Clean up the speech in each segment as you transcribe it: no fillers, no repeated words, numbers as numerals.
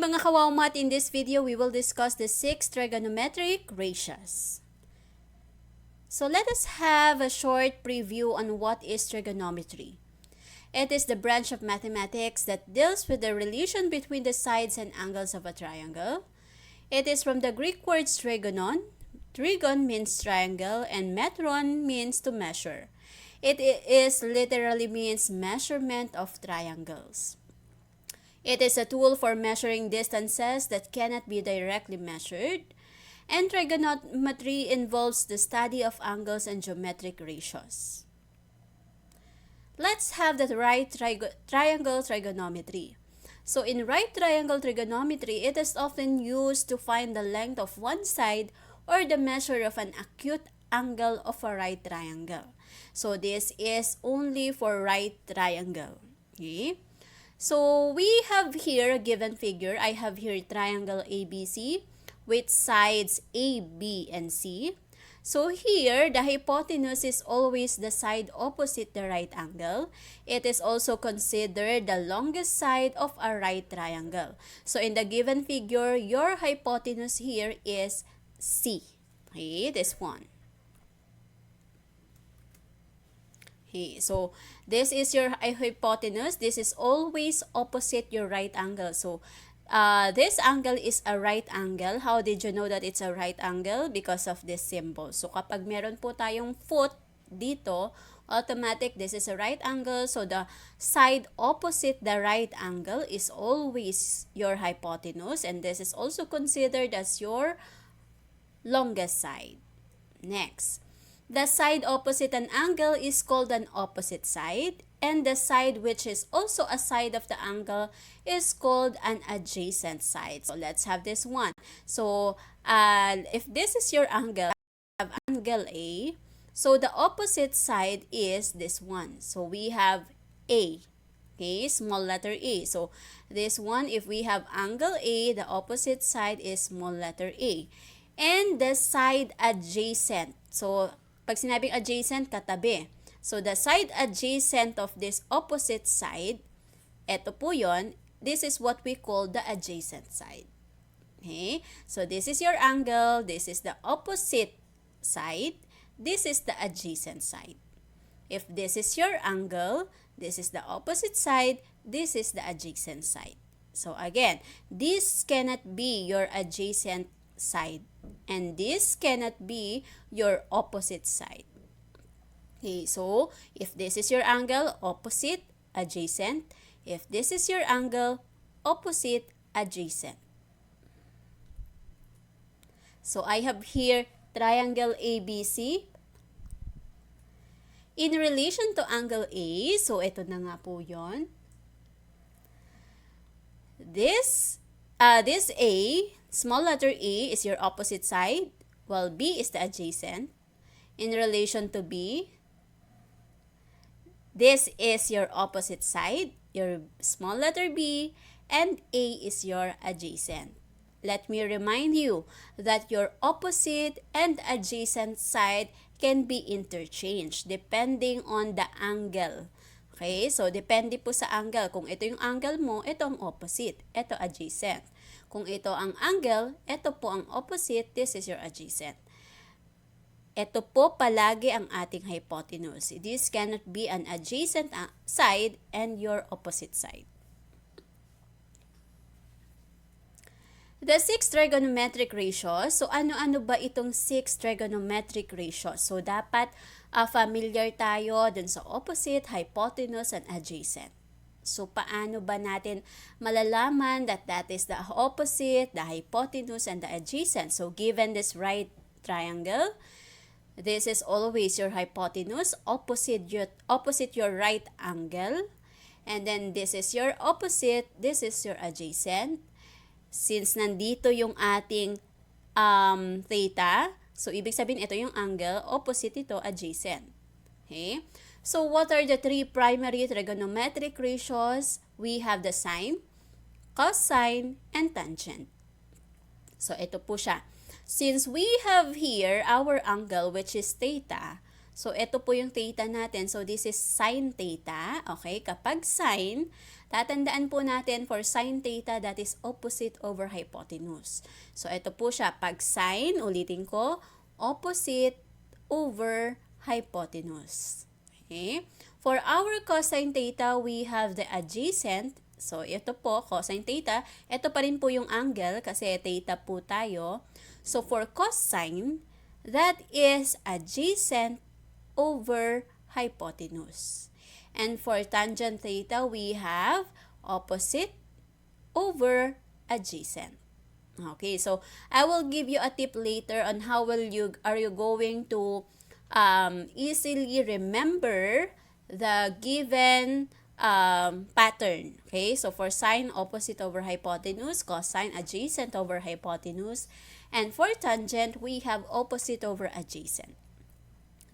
mga kawawmat, in this video, we will discuss the 6 trigonometric ratios. So let us have a short preview on what is trigonometry. It is the branch of mathematics that deals with the relation between the sides and angles of a triangle. It is from the Greek words trigonon. Trigon means triangle and metron means to measure. It is literally means measurement of triangles. It is a tool for measuring distances that cannot be directly measured. And trigonometry involves the study of angles and geometric ratios. Let's have the right triangle trigonometry. So in right triangle trigonometry, it is often used to find the length of one side or the measure of an acute angle of a right triangle. So this is only for right triangle. Okay? So we have here a given figure. I have here triangle ABC with sides A, B, and C. So here, the hypotenuse is always the side opposite the right angle. It is also considered the longest side of a right triangle. So in the given figure, your hypotenuse here is C. Okay, this one. Okay, so this is your hypotenuse. This is always opposite your right angle. So this angle is a right angle. How did you know that it's a right angle? Because of this symbol. So kapag meron po tayong foot dito, automatic this is a right angle. So the side opposite the right angle is always your hypotenuse, and this is also considered as your longest side. Next, the side opposite an angle is called an opposite side, and the side which is also a side of the angle is called an adjacent side. So let's have this one. So if this is your angle, have angle A, so the opposite side is this one. So we have A. Okay, small letter A. So this one, if we have angle A, the opposite side is small letter A. And the side adjacent. So pag sinabing adjacent, katabi. So the side adjacent of this opposite side, eto po yun, this is what we call the adjacent side. Okay? So this is your angle, this is the opposite side, this is the adjacent side. If this is your angle, this is the opposite side, this is the adjacent side. So again, this cannot be your adjacent side, and this cannot be your opposite side. Okay, so if this is your angle, opposite, adjacent. If this is your angle, opposite, adjacent. So I have here triangle ABC. In relation to angle A, so ito na nga po yon. This A, small letter A, is your opposite side, while B is the adjacent. In relation to B, this is your opposite side, your small letter B, and A is your adjacent. Let me remind you that your opposite and adjacent side can be interchanged depending on the angle. Okay, so depende po sa angle. Kung ito yung angle mo, ito ang opposite, ito adjacent. Kung ito ang angle, ito po ang opposite, this is your adjacent. Ito po palagi ang ating hypotenuse. This cannot be an adjacent side and your opposite side. The 6 trigonometric ratios. So ano-ano ba itong 6 trigonometric ratios? So dapat familiar tayo dun sa opposite, hypotenuse, and adjacent. So paano ba natin malalaman that that is the opposite, the hypotenuse, and the adjacent? So given this right triangle, this is always your hypotenuse, opposite your right angle. And then this is your opposite, this is your adjacent. Since nandito yung ating theta, so ibig sabihin ito yung angle, opposite ito, adjacent. Okay? So what are the 3 primary trigonometric ratios? We have the sine, cosine, and tangent. So ito po siya. Since we have here our angle which is theta, so ito po yung theta natin. So this is sine theta. Okay, kapag sine, Tatandaan po natin for sine theta, that is opposite over hypotenuse. So, ito po siya. Pag sine, ulitin ko, opposite over hypotenuse. Okay? For our cosine theta, we have the adjacent. So, ito po, cosine theta. Ito pa rin po yung angle kasi theta po tayo. So, for cosine, that is adjacent over hypotenuse. And for tangent theta, we have opposite over adjacent. Okay, so I will give you a tip later on how are you going to easily remember the given pattern. Okay, so for sine, opposite over hypotenuse, cosine, adjacent over hypotenuse, and for tangent, we have opposite over adjacent.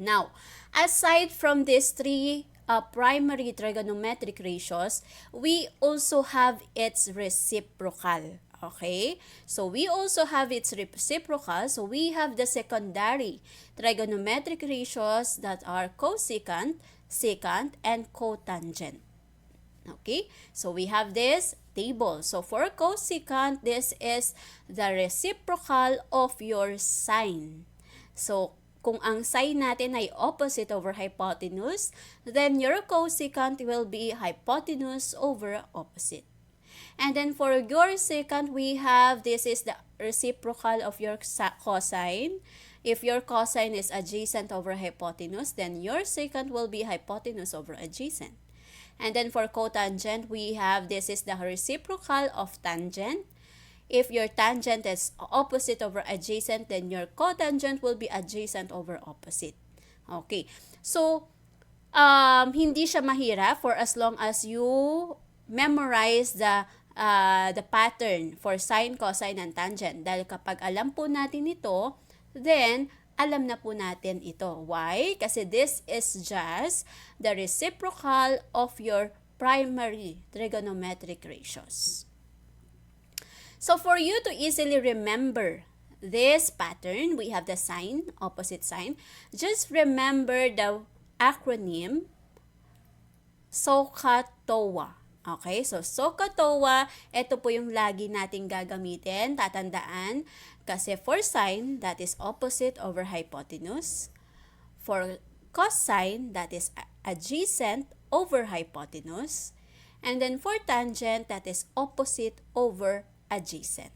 Now, aside from these three primary trigonometric ratios, we also have its reciprocal. Okay? So, we also have its reciprocal. So, we have the secondary trigonometric ratios that are cosecant, secant, and cotangent. Okay? So, we have this table. So, for cosecant, this is the reciprocal of your sine. So, kung ang sine natin ay opposite over hypotenuse, then your cosecant will be hypotenuse over opposite. And then for your secant, we have, this is the reciprocal of your cosine. If your cosine is adjacent over hypotenuse, then your secant will be hypotenuse over adjacent. And then for cotangent, we have, this is the reciprocal of tangent. If your tangent is opposite over adjacent, then your cotangent will be adjacent over opposite. Okay. So, hindi siya mahirap for as long as you memorize the pattern for sine, cosine, and tangent. Dahil kapag alam po natin ito, then alam na po natin ito. Why? Kasi this is just the reciprocal of your primary trigonometric ratios. So, for you to easily remember this pattern, we have the sine, opposite sine. Just remember the acronym SOHCAHTOA. Okay, so SOHCAHTOA, ito po yung lagi nating gagamitin, tatandaan. Kasi for sine, that is opposite over hypotenuse. For cosine, that is adjacent over hypotenuse. And then for tangent, that is opposite over adjacent.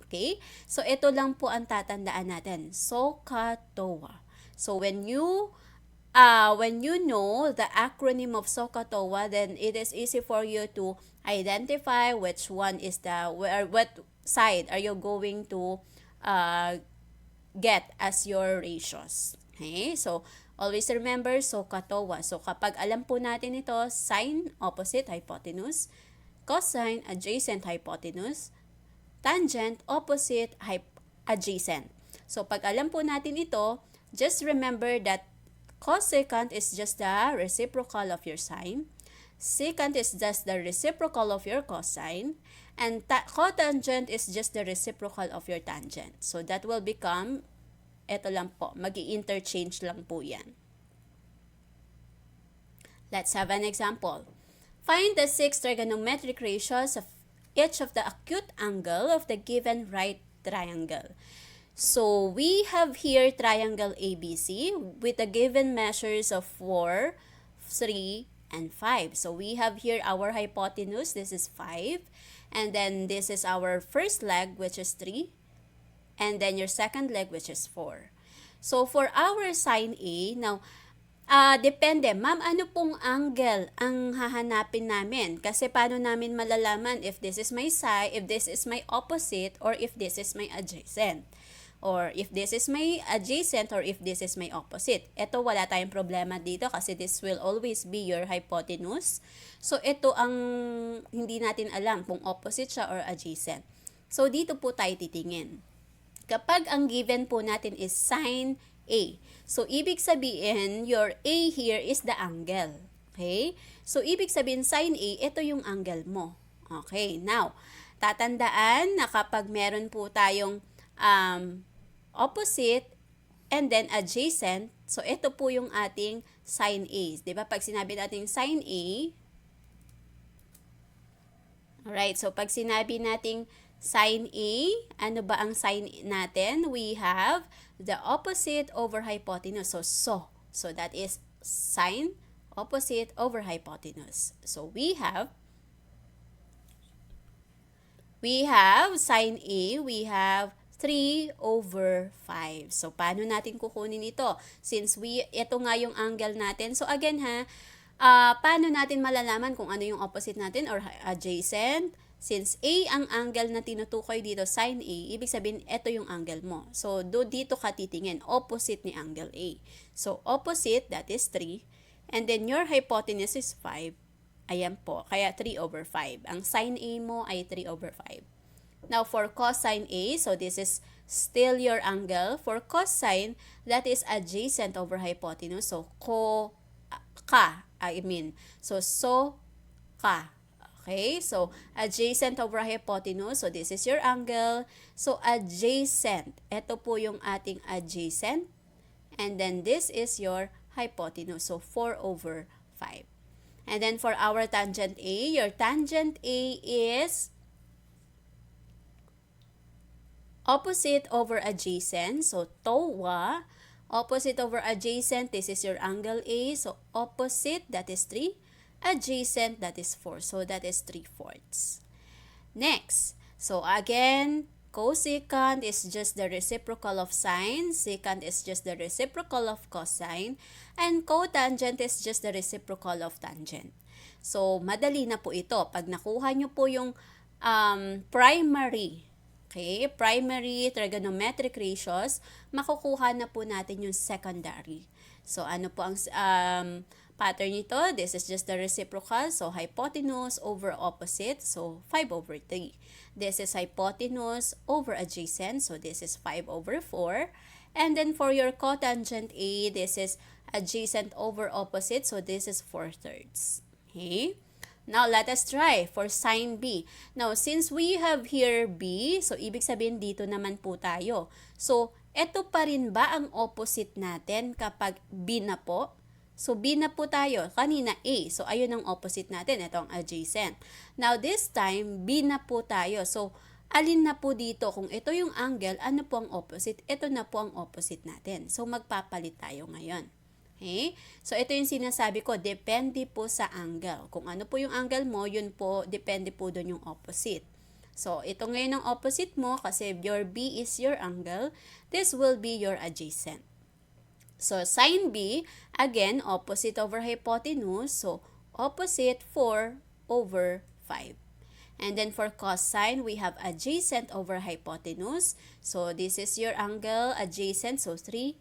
Okay? So, ito lang po ang tatandaan natin. SOHCAHTOA. So, when you know the acronym of SOHCAHTOA, then it is easy for you to identify which one is what side are you going to get as your ratios. Okay? So, always remember SOHCAHTOA. So, kapag alam po natin ito, sine, opposite, hypotenuse, cosine, adjacent, hypotenuse, tangent, opposite, adjacent. So, pag alam po natin ito, just remember that cosecant is just the reciprocal of your sine, secant is just the reciprocal of your cosine, and cotangent is just the reciprocal of your tangent. So, that will become, ito lang po, mag-i-interchange lang po yan. Let's have an example. Find the 6 trigonometric ratios of each of the acute angle of the given right triangle. So, we have here triangle ABC with the given measures of 4, 3, and 5. So, we have here our hypotenuse, this is 5. And then, this is our first leg, which is 3. And then, your second leg, which is 4. So, for our sine A, now, depende. Ma'am, ano pong angle ang hahanapin namin? Kasi paano namin malalaman if this is my side, if this is my opposite, or if this is my adjacent? Or if this is my adjacent, or if this is my opposite. Ito, wala tayong problema dito kasi this will always be your hypotenuse. So, ito ang hindi natin alam kung opposite siya or adjacent. So, dito po tayo titingin. Kapag ang given po natin is sine A. So, ibig sabihin, your A here is the angle. Okay? So, ibig sabihin, sine A, ito yung angle mo. Okay? Now, tatandaan na kapag meron po tayong opposite and then adjacent, so, ito po yung ating sine A. Diba? Pag sinabi natin sine A, Alright, so pag sinabi nating sine A, ano ba ang sine natin? We have the opposite over hypotenuse. So that is sine opposite over hypotenuse. So we have sine A, we have 3 over 5. So, paano natin kukunin ito? Since ito nga yung angle natin. So, again ha, paano natin malalaman kung ano yung opposite natin or adjacent? Since A ang angle na tinutukoy dito, sine A, ibig sabihin, ito yung angle mo. So, dito ka titingin, opposite ni angle A. So, opposite, that is 3. And then, your hypotenuse is 5. Ayan po, kaya 3 over 5. Ang sine A mo ay 3 over 5. Now, for cosine A, so this is still your angle. For cosine, that is adjacent over hypotenuse. So, ka. Okay, so adjacent over hypotenuse. So, this is your angle. So, adjacent. Ito po yung ating adjacent. And then, this is your hypotenuse. So, 4 over 5. And then for our tangent A, your tangent A is opposite over adjacent. So, TOA, opposite over adjacent, this is your angle A. So, opposite, that is 3. Adjacent, that is 4. So, that is 3/4. Next, so again, cosecant is just the reciprocal of sine, secant is just the reciprocal of cosine, and cotangent is just the reciprocal of tangent. So, madali na po ito. Pag nakuha nyo po yung primary trigonometric ratios, makukuha na po natin yung secondary. So, ano po ang pattern nito? This is just the reciprocal. So, hypotenuse over opposite. So, 5 over 3. This is hypotenuse over adjacent. So, this is 5 over 4. And then, for your cotangent A, this is adjacent over opposite. So, this is 4/3. Okay? Now, let us try for sine B. Now, since we have here B, so ibig sabihin dito naman po tayo. So, eto pa rin ba ang opposite natin kapag B na po? So, B na po tayo. Kanina A. So, ayun ang opposite natin. Ito ang adjacent. Now, this time, B na po tayo. So, alin na po dito? Kung ito yung angle, ano po ang opposite? Ito na po ang opposite natin. So, magpapalit tayo ngayon. Okay? So, ito yung sinasabi ko, depende po sa angle. Kung ano po yung angle mo, yun po, depende po doon yung opposite. So, ito ngayon ang opposite mo kasi your B is your angle. This will be your adjacent. So, sine B, again, opposite over hypotenuse. So, opposite 4 over 5. And then for cosine, we have adjacent over hypotenuse. So, this is your angle, adjacent. So, 3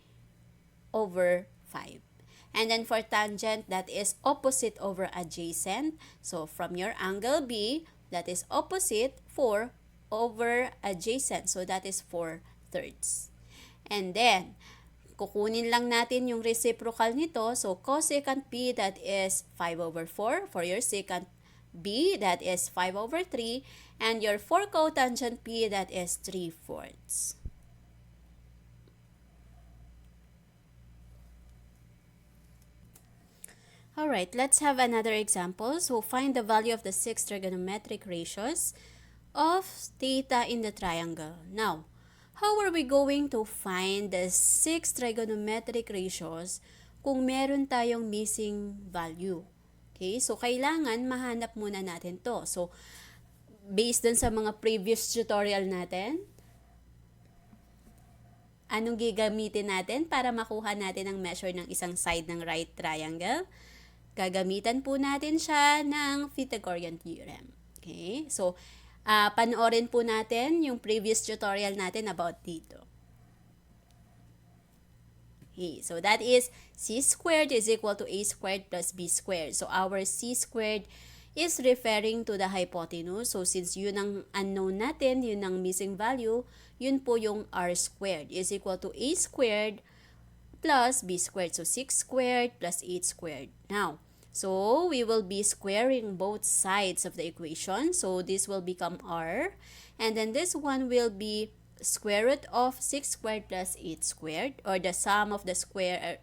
over 5. And then for tangent, that is opposite over adjacent. So, from your angle B, that is opposite 4 over adjacent. So, that is 4/3. And then, kukunin lang natin yung reciprocal nito. So, cosecant B, that is 5 over 4. For your secant B, that is 5 over 3. And your for cotangent B, that is 3/4. Alright, let's have another example. So, find the value of the 6 trigonometric ratios of theta in the triangle. Now, how are we going to find the 6 trigonometric ratios kung meron tayong missing value? Okay, so kailangan mahanap muna natin to. So, based dun sa mga previous tutorial natin, anong gagamitin natin para makuha natin ang measure ng isang side ng right triangle? Gagamitan po natin siya ng Pythagorean theorem. Okay, so, panoorin po natin yung previous tutorial natin about dito. Okay, so that is c squared is equal to a squared plus b squared. So our c squared is referring to the hypotenuse. So since yun ang unknown natin, yun ang missing value, yun po yung r squared is equal to a squared plus b squared. So 6 squared plus 8 squared. Now, so we will be squaring both sides of the equation. So this will become r. And then this one will be square root of 6 squared plus 8 squared, or the sum of the squares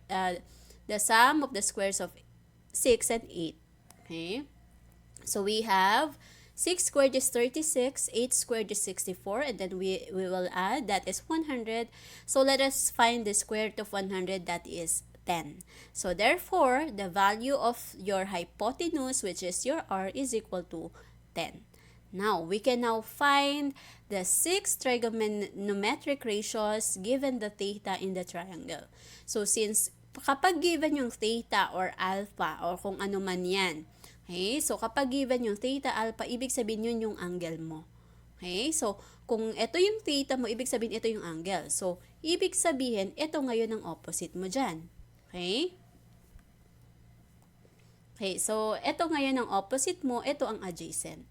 of 6 and 8. Okay? So we have 6 squared is 36, 8 squared is 64, and then we will add, that is 100. So let us find the square root of 100, that is 10. So therefore, the value of your hypotenuse, which is your r, is equal to 10. Now, we can now find the 6 trigonometric ratios given the theta in the triangle. So, since kapag given yung theta or alpha or kung ano man yan, okay? So, kapag given yung theta, alpha, ibig sabihin yun yung angle mo. Okay? So, kung ito yung theta mo, ibig sabihin ito yung angle. So, ibig sabihin, ito ngayon ang opposite mo dyan. Okay? Okay, so ito ngayon ang opposite mo, ito ang adjacent.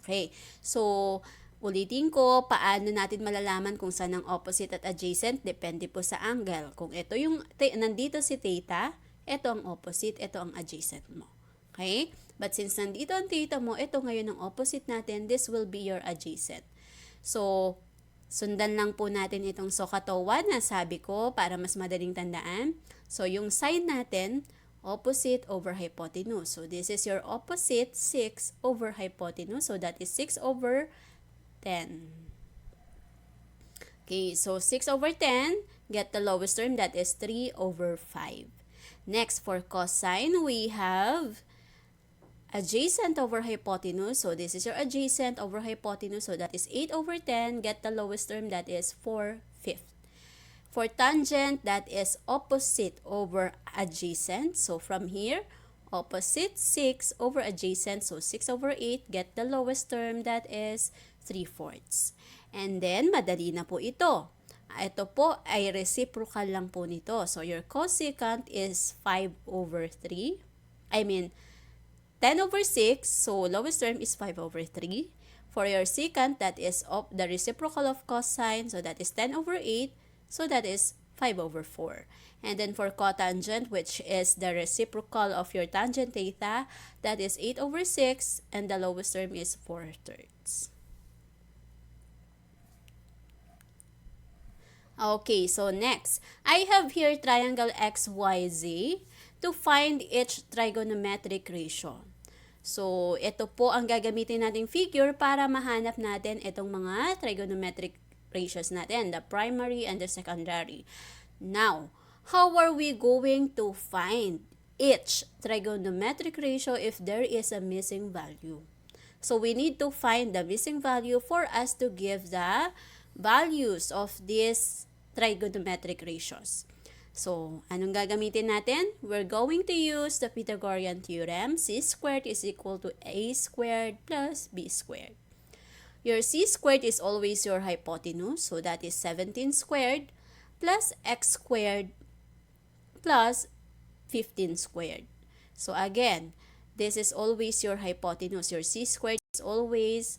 Okay, so ulitin ko, paano natin malalaman kung saan ang opposite at adjacent? Depende po sa angle. Kung ito yung, nandito si theta, ito ang opposite, ito ang adjacent mo. Okay? But since nandito ang theta mo, ito ngayon ang opposite natin, this will be your adjacent. So, sundan lang po natin itong SOHCAHTOA na sabi ko para mas madaling tandaan. So, yung sign natin, opposite over hypotenuse. So, this is your opposite, 6 over hypotenuse. So, that is 6 over 10. Okay, so 6 over 10, get the lowest term, that is 3 over 5. Next, for cosine, we have adjacent over hypotenuse. So, this is your adjacent over hypotenuse. So, that is 8 over 10, get the lowest term, that is 4/5. For tangent, that is opposite over adjacent. So, from here, opposite 6 over adjacent. So, 6 over 8, get the lowest term, that is 3/4. And then, madali na po ito. Ito po ay reciprocal lang po nito. So, your cosecant is 5 over 3. 10 over 6. So, lowest term is 5 over 3. For your secant, that is the reciprocal of cosine. So, that is 10 over 8. So, that is 5 over 4. And then for cotangent, which is the reciprocal of your tangent theta, that is 8 over 6. And the lowest term is 4/3. Okay, so next, I have here triangle XYZ to find each trigonometric ratio. So, ito po ang gagamitin nating figure para mahanap natin itong mga trigonometric ratios natin, the primary and the secondary. Now, how are we going to find each trigonometric ratio if there is a missing value? So, we need to find the missing value for us to give the values of these trigonometric ratios. So, anong gagamitin natin? We're going to use the Pythagorean theorem. C squared is equal to A squared plus B squared. Your C squared is always your hypotenuse. So, that is 17 squared plus X squared plus 15 squared. So, again, this is always your hypotenuse. Your C squared is always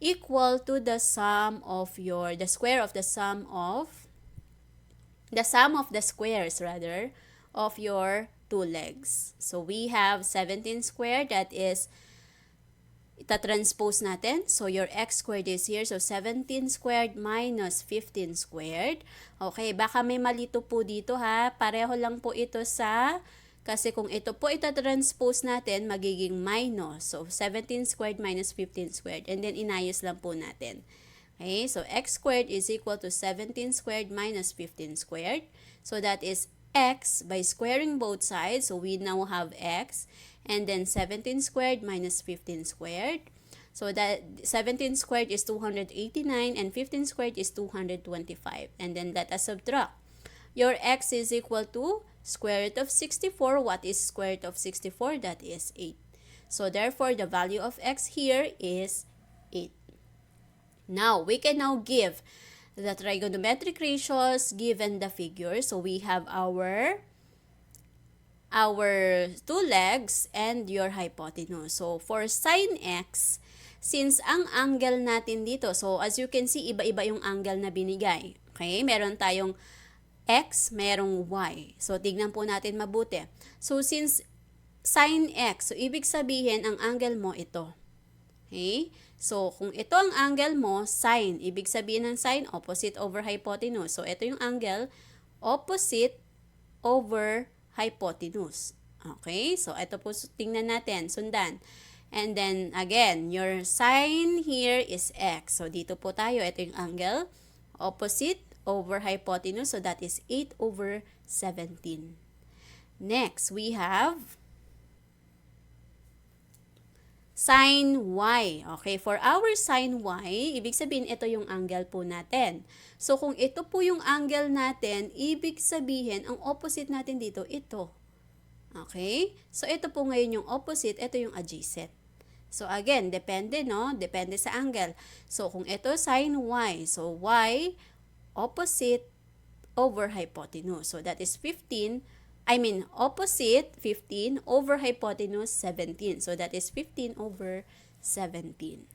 equal to the sum of the square of the sum of the squares rather of your two legs. So we have 17 squared, that is itatranspose natin. So your x squared is here. So 17 squared minus 15 squared. Okay, baka may malito po dito ha. Pareho lang po ito kasi kung ito po itatranspose natin, magiging minus. So 17 squared minus 15 squared. And then inayos lang po natin. Okay, so x squared is equal to 17 squared minus 15 squared. So that is x by squaring both sides. So we now have x. And then 17 squared minus 15 squared. So that 17 squared is 289 and 15 squared is 225. And then let us subtract. Your x is equal to square root of 64. What is square root of 64? That is 8. So therefore, the value of x here is 8. Now, we can now give the trigonometric ratios given the figure. So, we have our two legs and your hypotenuse. So, for sine x, since ang angle natin dito, so as you can see, iba-iba yung angle na binigay. Okay? Meron tayong x, merong y. So, tignan po natin mabuti. So, since sine x, so ibig sabihin, ang angle mo ito. Okay? So, kung ito ang angle mo, sine. Ibig sabihin ng sine, opposite over hypotenuse. So, ito yung angle, opposite over hypotenuse. Okay? So, ito po tingnan natin, sundan. And then, again, your sine here is x. So, dito po tayo. Ito yung angle. Opposite over hypotenuse. So, that is 8 over 17. Next, we have sine y. Okay, for our sine y, ibig sabihin ito yung angle po natin. So, kung ito po yung angle natin, ibig sabihin, ang opposite natin dito, ito. Okay? So, ito po ngayon yung opposite, ito yung adjacent. So, again, depende, no? Depende sa angle. So, kung ito sine y, so y opposite over hypotenuse. So, that is opposite 15 over hypotenuse 17. So, that is 15 over 17.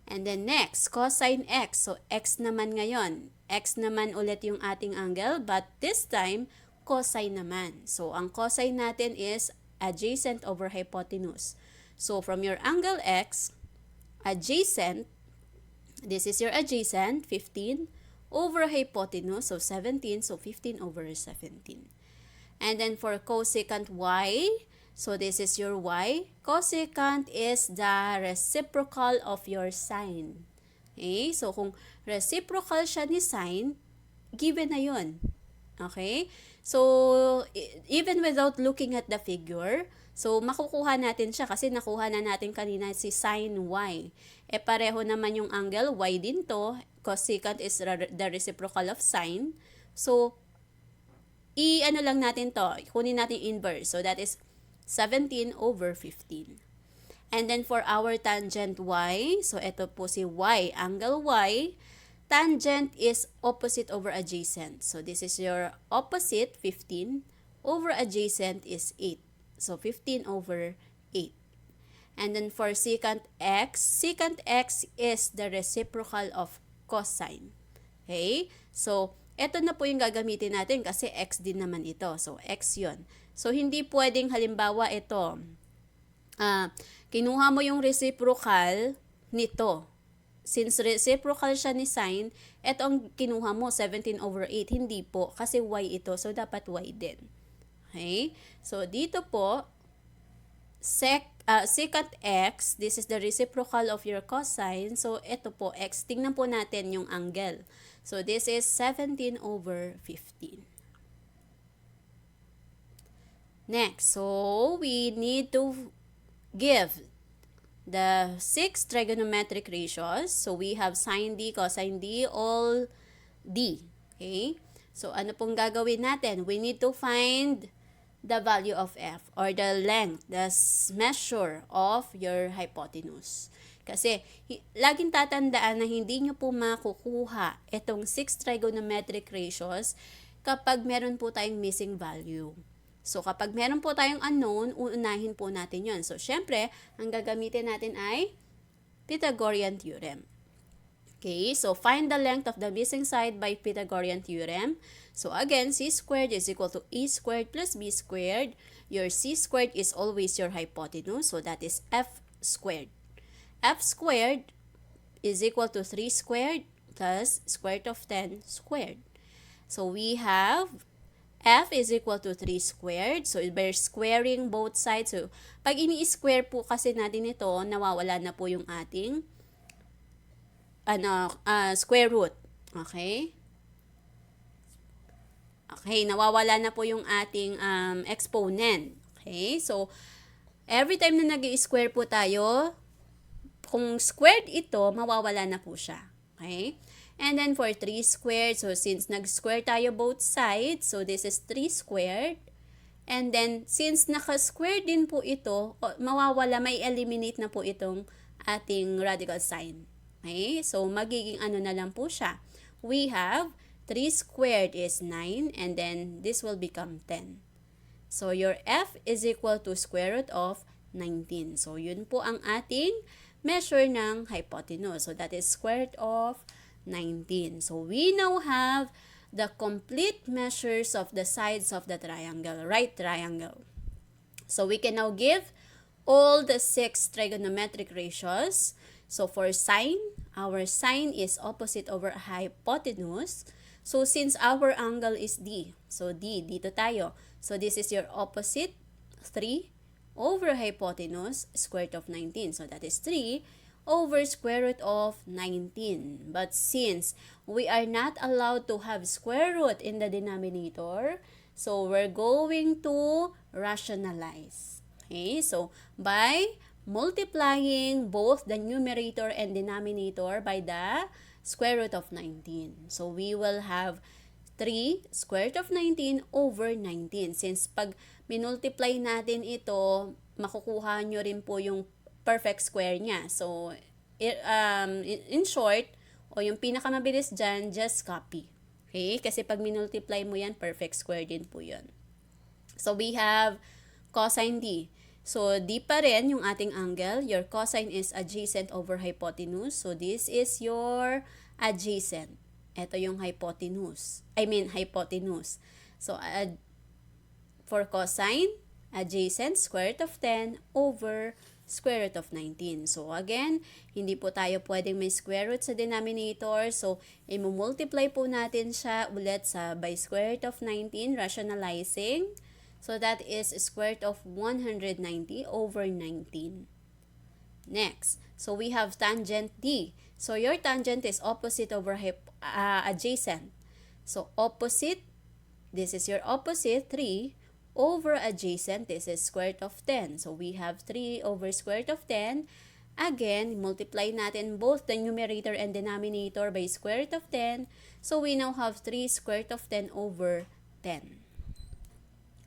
And then next, cosine x. So, x naman ngayon. X naman ulit yung ating angle, but this time, cosine naman. So, ang cosine natin is adjacent over hypotenuse. So, from your angle x, adjacent, this is your adjacent, 15, over hypotenuse, so 17, so 15 over 17. And then for cosecant y, so this is your y. Cosecant is the reciprocal of your sine. Okay? So, kung reciprocal siya ni sine, given na yun. Okay? So, even without looking at the figure, so makukuha natin siya kasi nakuha na natin kanina si sine y. E pareho naman yung angle, y din to. Cosecant is the reciprocal of sine. So, ano lang natin to, kunin natin inverse. So, that is 17 over 15. And then for our tangent y, so ito po si y, angle y, tangent is opposite over adjacent. So, this is your opposite, 15, over adjacent is 8. So, 15 over 8. And then for secant x is the reciprocal of cosine. Okay? So, eto na po yung gagamitin natin kasi x din naman ito. So, x yun. So, hindi pwedeng halimbawa ito. Kinuha mo yung reciprocal nito. Since reciprocal siya ni sine, eto ang kinuha mo, 17 over 8. Hindi po, kasi y ito. So, dapat y din. Okay? So, dito po, secant x, this is the reciprocal of your cosine. So, ito po, x. Tingnan po natin yung angle. So, this is 17 over 15. Next, so, we need to give the 6 trigonometric ratios. So, we have sine d, cosine d, all d. Okay? So, ano pong gagawin natin? We need to find the value of f or the length, the measure of your hypotenuse. Kasi, laging tatandaan na hindi nyo po makukuha itong 6 trigonometric ratios kapag meron po tayong missing value. So, kapag meron po tayong unknown, uunahin po natin yon. So, syempre, ang gagamitin natin ay Pythagorean theorem. Okay, so find the length of the missing side by Pythagorean theorem. So again, c squared is equal to a squared plus b squared. Your c squared is always your hypotenuse, so that is f squared. F squared is equal to 3 squared plus square root of 10 squared. So we have f is equal to 3 squared. So we're squaring both sides. So pag ini-square po kasi natin ito, nawawala na po yung ating square root. Okay? Okay, nawawala na po yung ating exponent. Okay? So, every time na nag-i-square po tayo, kung squared ito, mawawala na po siya. Okay? And then for 3 squared, so since nag-square tayo both sides, so this is 3 squared. And then, since naka-square din po ito, mawawala, may eliminate na po itong ating radical sign. Okay? So, magiging ano na lang po siya. We have 3 squared is 9 and then this will become 10. So, your f is equal to square root of 19. So, yun po ang ating measure ng hypotenuse. So, that is square root of 19. So, we now have the complete measures of the sides of the triangle, right triangle. So, we can now give all the 6 trigonometric ratios. So, for sine, our sine is opposite over hypotenuse. So, since our angle is D, so D, dito tayo. So, this is your opposite, 3 over hypotenuse, square root of 19. So that is 3 over square root of 19. But since we are not allowed to have square root in the denominator, so we're going to rationalize. Okay, so by multiplying both the numerator and denominator by the square root of 19. So we will have 3 square root of 19 over 19. Since pag minultiply natin ito, makukuha nyo rin po yung perfect square niya. So, in short, o yung pinakamabilis dyan, just copy. Okay? Kasi pag minultiply mo yan, perfect square din po yun. So, we have cosine D. So, D pa rin yung ating angle. Your cosine is adjacent over hypotenuse. So, this is your adjacent. Ito yung hypotenuse. Hypotenuse. So, for cosine, adjacent, square root of 10 over square root of 19. So, again, hindi po tayo pwedeng may square root sa denominator. So, i-multiply po natin siya ulit sa by square root of 19, rationalizing. So, that is square root of 190 over 19. Next, so we have tangent D. So, your tangent is opposite over adjacent. So, opposite, this is your opposite, 3 over adjacent, this is square root of 10. So, we have 3 over square root of 10. Again, multiply natin both the numerator and denominator by square root of 10. So, we now have 3 square root of 10 over 10.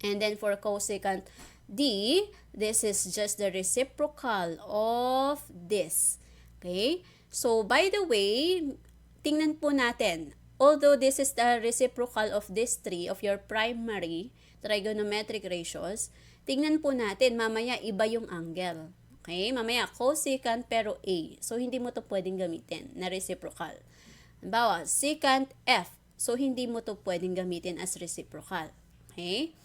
And then for cosecant D, this is just the reciprocal of this. Okay? So, by the way, tingnan po natin. Although this is the reciprocal of this 3 of your primary trigonometric ratios, tingnan po natin, mamaya iba yung angle. Okay? Mamaya cosecant pero A. So, hindi mo to pwedeng gamitin na reciprocal. Halimbawa, secant F. So, hindi mo to pwedeng gamitin as reciprocal. Okay?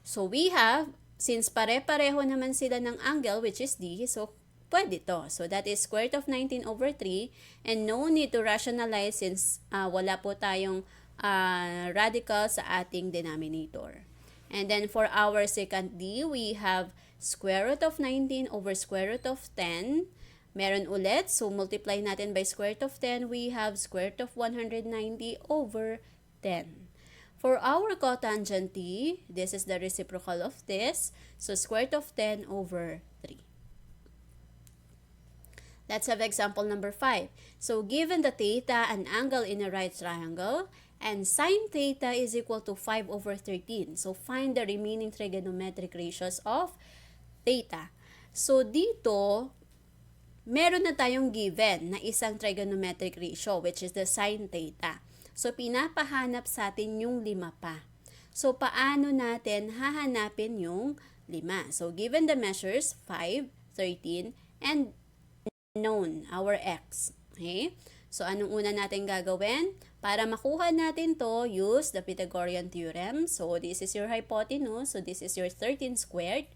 So, we have, since pare-pareho naman sila ng angle, which is D, so, pwede to. So, that is square root of 19 over 3, and no need to rationalize since wala po tayong radical sa ating denominator. And then, for our secant D, we have square root of 19 over square root of 10. Meron ulit, so multiply natin by square root of 10, we have square root of 190 over 10. For our cotangent T, this is the reciprocal of this. So, square root of 10 over 3. Let's have example number 5. So, given the theta, an angle in a right triangle, and sine theta is equal to 5 over 13. So, find the remaining trigonometric ratios of theta. So, dito, meron na tayong given na isang trigonometric ratio, which is the sine theta. So, pinapahanap sa atin yung 5 pa. So, paano natin hahanapin yung 5? So, given the measures, 5, 13, and known, our x. Okay? So, anong una natin gagawin? Para makuha natin to, use the Pythagorean theorem. So, this is your hypotenuse. So, this is your 13 squared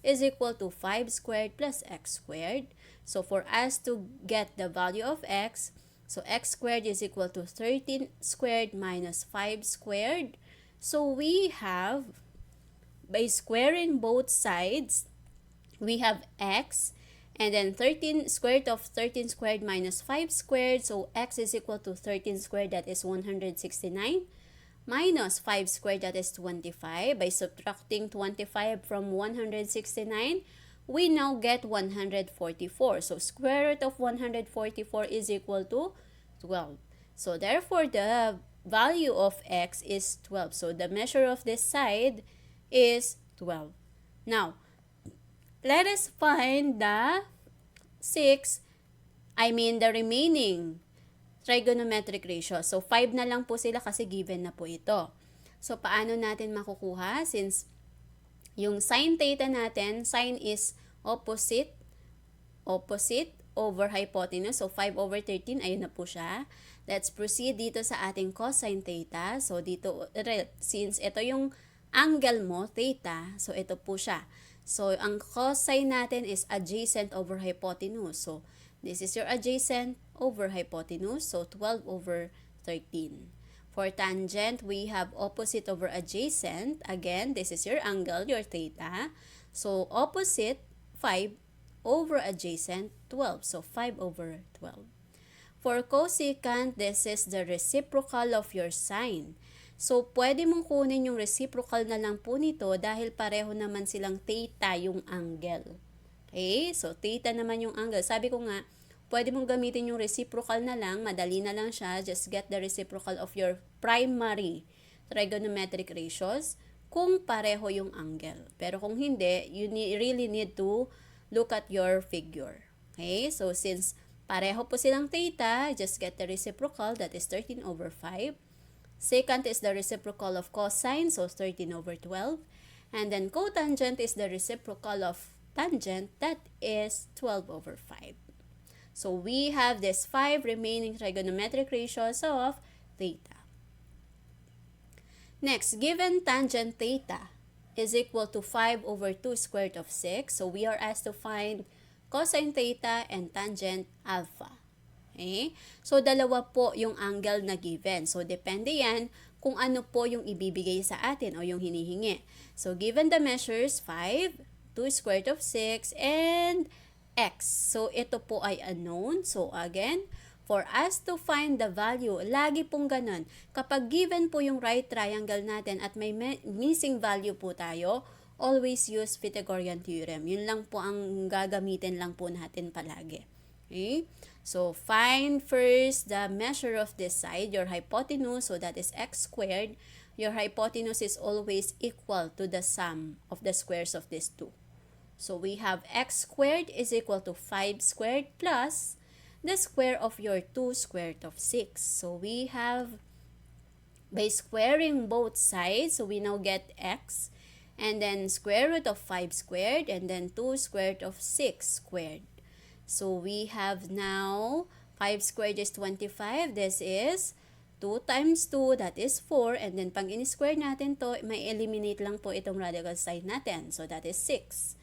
is equal to 5 squared plus x squared. So, for us to get the value of x, so x squared is equal to 13 squared minus 5 squared. So, we have, by squaring both sides, we have x, and then 13 squared of 13 squared minus 5 squared. So, x is equal to 13 squared, that is 169, minus 5 squared, that is 25. By subtracting 25 from 169, we now get 144. So, square root of 144 is equal to 12. So, therefore, the value of x is 12. So, the measure of this side is 12. Now, let us find the the remaining trigonometric ratio. So, 5 na lang po sila kasi given na po ito. So, paano natin makukuha? Since yung sine theta natin, sine is opposite over hypotenuse. So, 5 over 13, ayun na po siya. Let's proceed dito sa ating cosine theta. So, dito, since ito yung angle mo, theta, so ito po siya. So, ang cosine natin is adjacent over hypotenuse. So, this is your adjacent over hypotenuse. So, 12 over 13. For tangent, we have opposite over adjacent. Again, this is your angle, your theta. So, opposite, 5 over adjacent, 12. So, 5 over 12. For cosecant, this is the reciprocal of your sine. So, pwede mong kunin yung reciprocal na lang po nito dahil pareho naman silang theta yung angle. Okay? So, theta naman yung angle. Sabi ko nga, pwede mong gamitin yung reciprocal na lang. Madali na lang siya. Just get the reciprocal of your primary trigonometric ratios kung pareho yung angle. Pero kung hindi, you really need to look at your figure. Okay? So, since pareho po silang theta, just get the reciprocal. That is 13 over 5. Secant is the reciprocal of cosine, so 13 over 12. And then cotangent is the reciprocal of tangent, that is 12 over 5. So we have these 5 remaining trigonometric ratios of theta. Next, given tangent theta is equal to 5 over 2 square root of 6, so we are asked to find cosine theta and tangent alpha. Okay? So, dalawa po yung angle na given. So, depende yan kung ano po yung ibibigay sa atin o yung hinihingi. So, given the measures 5, 2 square root of 6, and x. So, ito po ay unknown. So, again, for us to find the value, lagi pong ganun. Kapag given po yung right triangle natin at may missing value po tayo, always use Pythagorean theorem. Yun lang po ang gagamitin lang po natin palagi. Okay? So, find first the measure of this side, your hypotenuse, so that is x squared. Your hypotenuse is always equal to the sum of the squares of these two. So, we have x squared is equal to 5 squared plus the square of your 2 square root of 6. So, we have, by squaring both sides, so we now get x, and then square root of 5 squared, and then 2 square root of 6 squared. So, we have now 5 squared is 25. This is 2 times 2, that is 4. And then, pag in-square natin to, may eliminate lang po itong radical side natin. So, that is 6.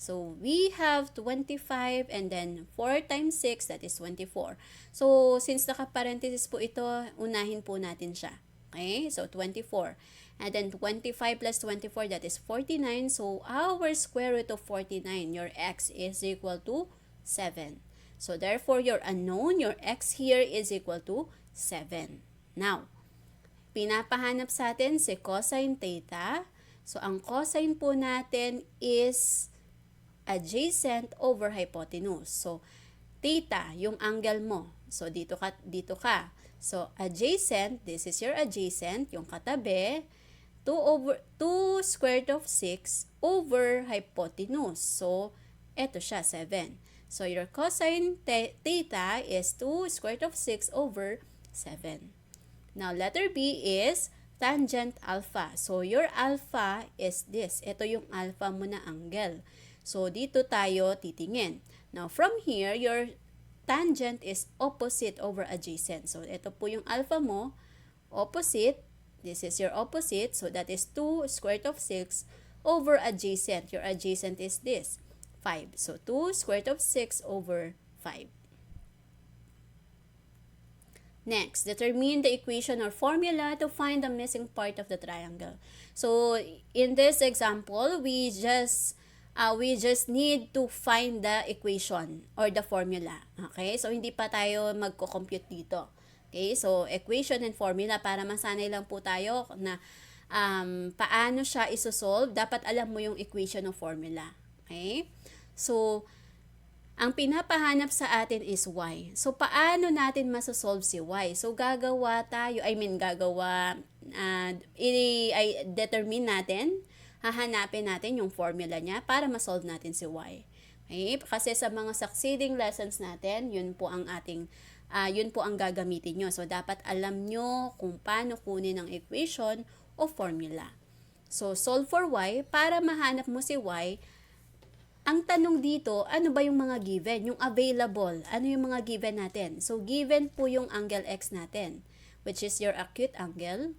So, we have 25 and then 4 times 6, that is 24. So, since naka-parenthesis po ito, unahin po natin siya. Okay? So, 24. And then, 25 plus 24, that is 49. So, our square root of 49, your x is equal to 7. So, therefore, your unknown, your x here is equal to 7. Now, pinapahanap sa atin si cosine theta. So, ang cosine po natin is adjacent over hypotenuse. So, theta, yung angle mo. So, dito ka. So, adjacent, this is your adjacent, yung katabi, 2 square root of 6 over hypotenuse. So, eto siya, 7. So, your cosine theta is 2 square root of 6 over 7. Now, letter B is tangent alpha. So, your alpha is this. Ito yung alpha mo na angle. So, dito tayo titingin. Now, from here, your tangent is opposite over adjacent. So, ito po yung alpha mo, opposite. This is your opposite. So, that is 2 square root of 6 over adjacent. Your adjacent is this. 5. So, 2 square root of 6 over 5. Next, determine the equation or formula to find the missing part of the triangle. So, in this example, we just need to find the equation or the formula. Okay? So, hindi pa tayo magko-compute dito. Okay? So, equation and formula para masanay lang po tayo na paano siya isosolve. Dapat alam mo yung equation o formula. Okay? So, ang pinapahanap sa atin is y. So, paano natin masosolve si y? So, determine natin, hahanapin natin yung formula niya para masolve natin si y. Okay? Kasi sa mga succeeding lessons natin, yun po ang gagamitin nyo. So, dapat alam nyo kung paano kunin ang equation o formula. So, solve for y, para mahanap mo si y. Ang tanong dito, ano ba yung mga given? Yung available, ano yung mga given natin? So, given po yung angle x natin, which is your acute angle.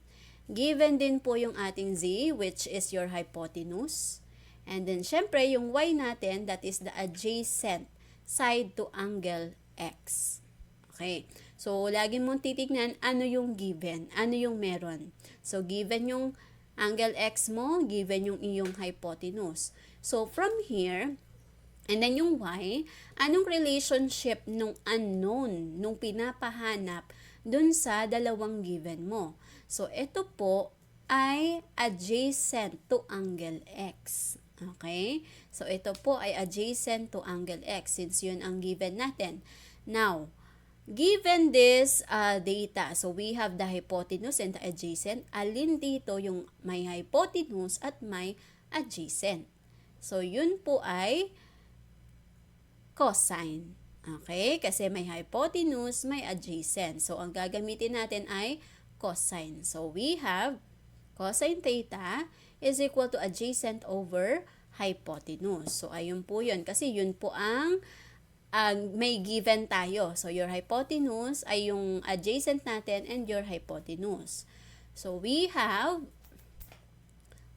Given din po yung ating z, which is your hypotenuse. And then, syempre, yung y natin, that is the adjacent side to angle x. Okay. So, lagi mong titignan ano yung given, ano yung meron. So, given yung angle x mo, given yung iyong hypotenuse. So, from here, and then yung y, anong relationship nung unknown, nung pinapahanap dun sa dalawang given mo. So, ito po ay adjacent to angle x. Okay? So, ito po ay adjacent to angle x since yun ang given natin. Now, given this data, so we have the hypotenuse and the adjacent. Alin dito yung may hypotenuse at may adjacent? So, yun po ay cosine. Okay? Kasi may hypotenuse, may adjacent. So, ang gagamitin natin ay cosine. So, we have cosine theta is equal to adjacent over hypotenuse. So, ayun po yun. Kasi yun po ang may given tayo. So, your hypotenuse ay yung adjacent natin and your hypotenuse. So, we have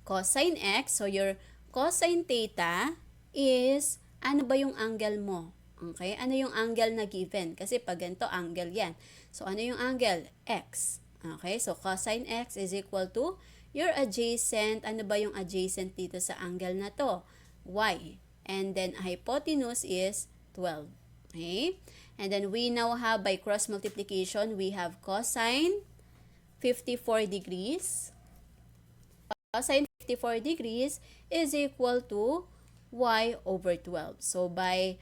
cosine x. So, your cosine theta is ano ba yung angle mo? Okay? Ano yung angle na given? Kasi pag ganito, angle yan. So, ano yung angle? X. Okay? So, cosine x is equal to your adjacent. Ano ba yung adjacent dito sa angle na to? Y. And then, hypotenuse is 12. Okay? And then, we now have by cross multiplication, we have cosine 54 degrees. Cosine 54 degrees is equal to y over 12. So, by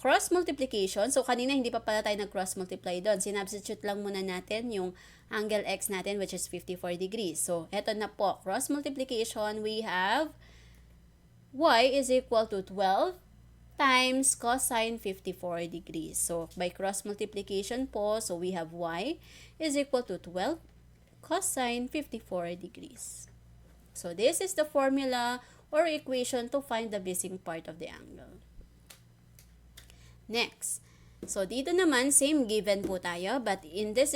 cross multiplication, so kanina hindi pa pala tayo nag-cross multiply doon. Sinubstitute lang muna natin yung angle x natin which is 54 degrees. So, eto na po. Cross multiplication, we have y is equal to 12 times cosine 54 degrees. So, by cross multiplication po, so we have y is equal to 12 cosine 54 degrees. So, this is the formula or equation to find the missing part of the angle. Next. So, dito naman, same given po tayo. But in this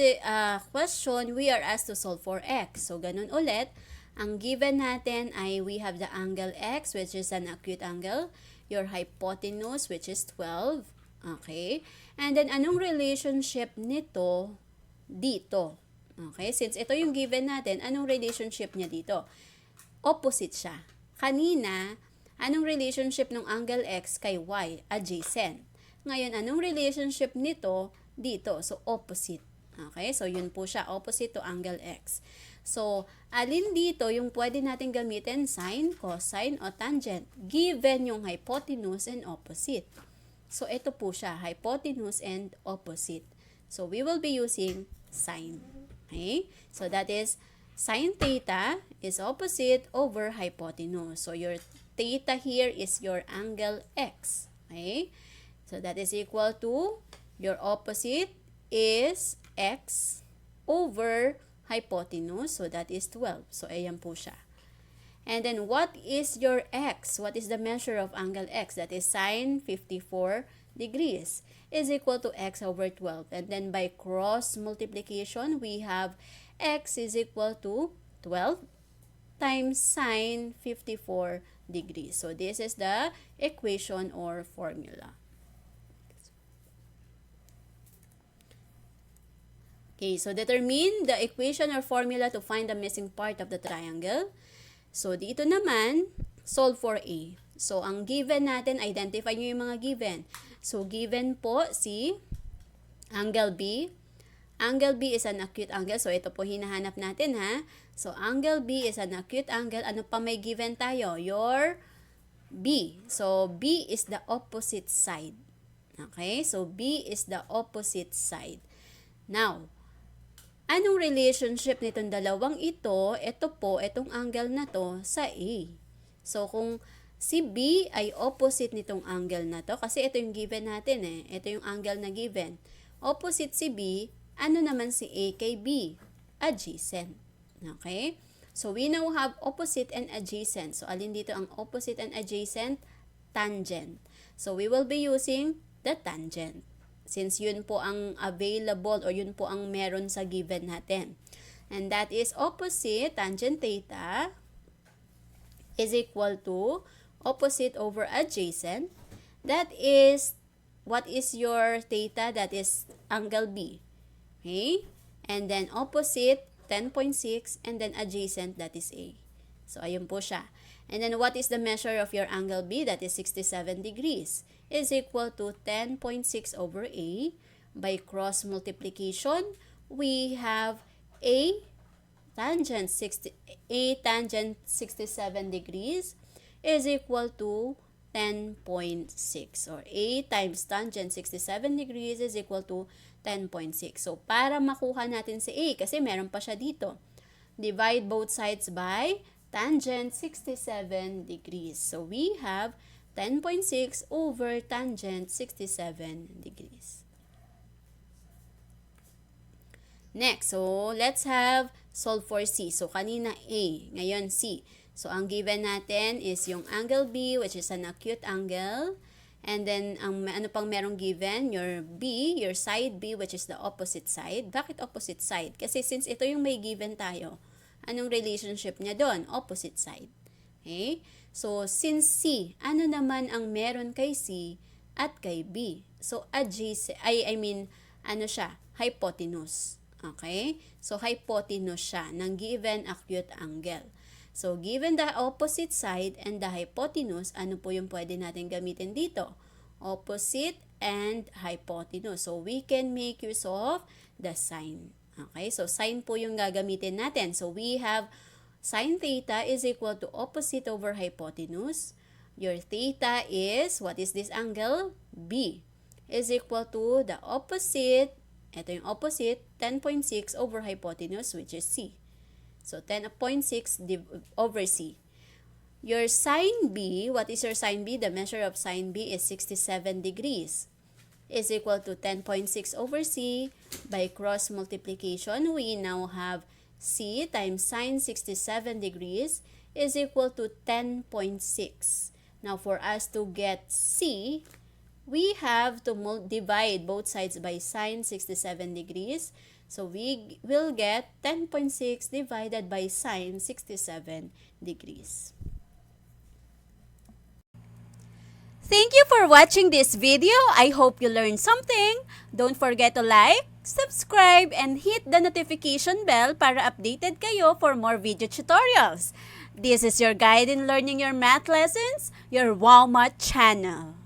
question, we are asked to solve for x. So, ganun ulit. Ang given natin ay we have the angle x, which is an acute angle. Your hypotenuse, which is 12. Okay? And then, anong relationship nito dito? Okay? Since ito yung given natin, anong relationship niya dito? Opposite siya. Kanina, anong relationship ng angle x kay y? Adjacent. Ngayon, anong relationship nito dito? So, opposite. Okay? So, yun po siya. Opposite to angle x. So, alin dito yung pwede natin gamitin? Sine, cosine, o tangent. Given yung hypotenuse and opposite. So, ito po siya. Hypotenuse and opposite. So, we will be using sine. Okay? So, that is sine theta is opposite over hypotenuse. So, your theta here is your angle x. Okay? So, that is equal to your opposite is x over hypotenuse. So, that is 12. So, ayan po siya. And then, what is your x? What is the measure of angle x? That is sine 54 degrees is equal to x over 12. And then, by cross multiplication, we have x is equal to 12 times sine 54 degrees. So, this is the equation or formula. Okay, so determine the equation or formula to find the missing part of the triangle. So, dito naman, solve for A. So, ang given natin, identify nyo yung mga given. So, given po si angle B. Angle B is an acute angle. So, ito po hinahanap natin ha. So, angle B is an acute angle. Ano pa may given tayo? Your B. So, B is the opposite side. Okay? So, B is the opposite side. Now, anong relationship nitong dalawang ito? Ito po, itong angle na to sa A. So, kung si B ay opposite nitong angle na to, kasi ito yung given natin eh. Ito yung angle na given. Opposite si B, ano naman si A kay B? Adjacent. Okay? So, we now have opposite and adjacent. So, alin dito ang opposite and adjacent? Tangent. So, we will be using the tangent. Since yun po ang available or yun po ang meron sa given natin. And that is opposite, tangent theta, is equal to opposite over adjacent. That is what is your theta? That is angle B. Okay? And then opposite, 10.6, and then adjacent, that is A. So, ayun po siya. And then, what is the measure of your angle B? That is 67 degrees. Is equal to 10.6 over A. By cross multiplication, we have A tangent 67 degrees is equal to 10.6, or A times tangent 67 degrees is equal to 10.6. So, para makuha natin si A, kasi meron pa siya dito, divide both sides by tangent 67 degrees. So, we have 10.6 over tangent 67 degrees. Next, so let's have solve for C. So, kanina A, ngayon C. So, ang given natin is yung angle B, which is an acute angle. And then, ano pang merong given? Your B, your side B, which is the opposite side. Bakit opposite side? Kasi since ito yung may given tayo, anong relationship niya doon? Opposite side. Okay? So, since C, ano naman ang meron kay C at kay B? So, adjacent, ano siya? Hypotenuse. Okay? So, hypotenuse siya ng given acute angle. So, given the opposite side and the hypotenuse, ano po yung pwede natin gamitin dito? Opposite and hypotenuse. So, we can make use of the sign. Okay? So, sign po yung gagamitin natin. So, we have sin theta is equal to opposite over hypotenuse. Your theta is, what is this angle? B. Is equal to the opposite, ito yung opposite, 10.6 over hypotenuse, which is C. So, 10.6 over C. Your sin B, what is your sin B? The measure of sin B is 67 degrees. Is equal to 10.6 over C. By cross multiplication, we now have C times sin 67 degrees is equal to 10.6. Now, for us to get C, we have to divide both sides by sin 67 degrees. So, we will get 10.6 divided by sin 67 degrees. Thank you for watching this video. I hope you learned something. Don't forget to like, subscribe, and hit the notification bell para updated kayo for more video tutorials. This is your guide in learning your math lessons, your Wow Math channel.